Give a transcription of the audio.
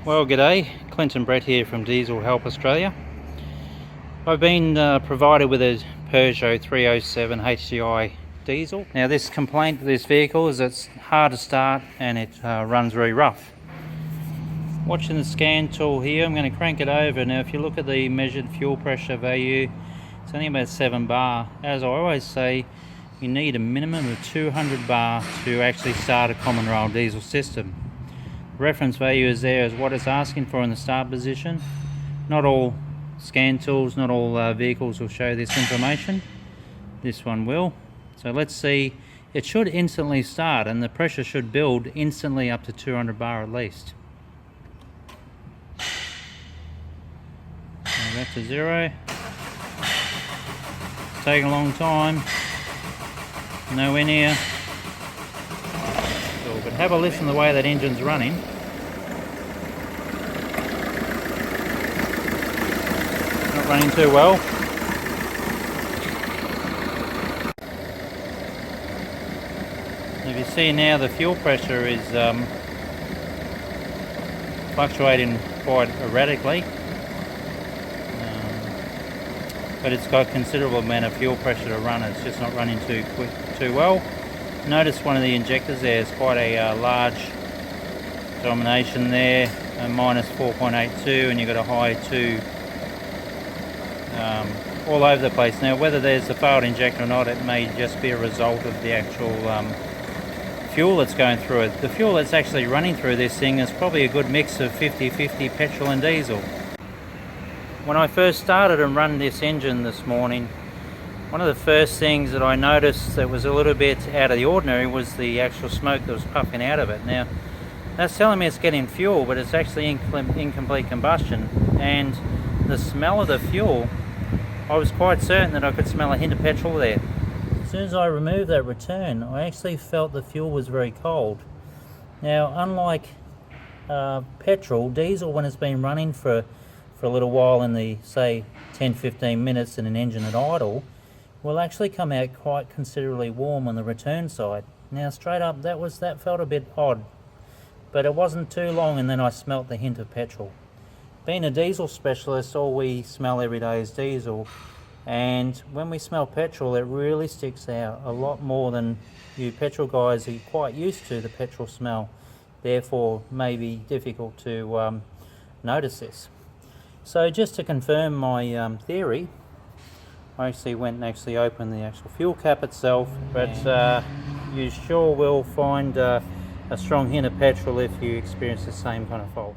Well, g'day, Clinton Brett here from Diesel Help Australia. I've been provided with a Peugeot 307 HDI diesel. Now this complaint with this vehicle is it's hard to start and it runs very rough. Watching the scan tool here, I'm going to crank it over. Now if you look at the measured fuel pressure value, it's only about 7 bar. As I always say, you need a minimum of 200 bar to actually start a common rail diesel system. Reference value is there as what it's asking for in the start position. Not all scan tools, not all vehicles will show this information. This one will. So let's see, it should instantly start and the pressure should build instantly up to 200 bar at least. Now back to 0. It's taking a long time. Nowhere near. But have a listen to the way that engine's running. Not running too well. If you see now, the fuel pressure is fluctuating quite erratically, but it's got considerable amount of fuel pressure to run. It's just not running too well. Notice one of the injectors there is quite a large domination there, a minus 4.82, and you've got a high 2 all over the place. Now whether there's a failed injector or not, it may just be a result of the actual fuel that's going through it. The fuel that's actually running through this thing is probably a good mix of 50-50 petrol and diesel. When I first started and run this engine this morning, one of the first things that I noticed that was a little bit out of the ordinary was the actual smoke that was puffing out of it. Now, that's telling me it's getting fuel, but it's actually incomplete combustion. And the smell of the fuel, I was quite certain that I could smell a hint of petrol there. As soon as I removed that return, I actually felt the fuel was very cold. Now, unlike petrol, diesel, when it's been running for a little while in the, say, 10-15 minutes in an engine at idle, will actually come out quite considerably warm on the return side. Now straight up, that felt a bit odd, but it wasn't too long and then I smelt the hint of petrol. Being a diesel specialist, all we smell every day is diesel, and when we smell petrol it really sticks out a lot more than you petrol guys are quite used to the petrol smell, therefore may be difficult to notice this. So just to confirm my theory, I actually went and opened the actual fuel cap itself, but you sure will find a strong hint of petrol if you experience the same kind of fault.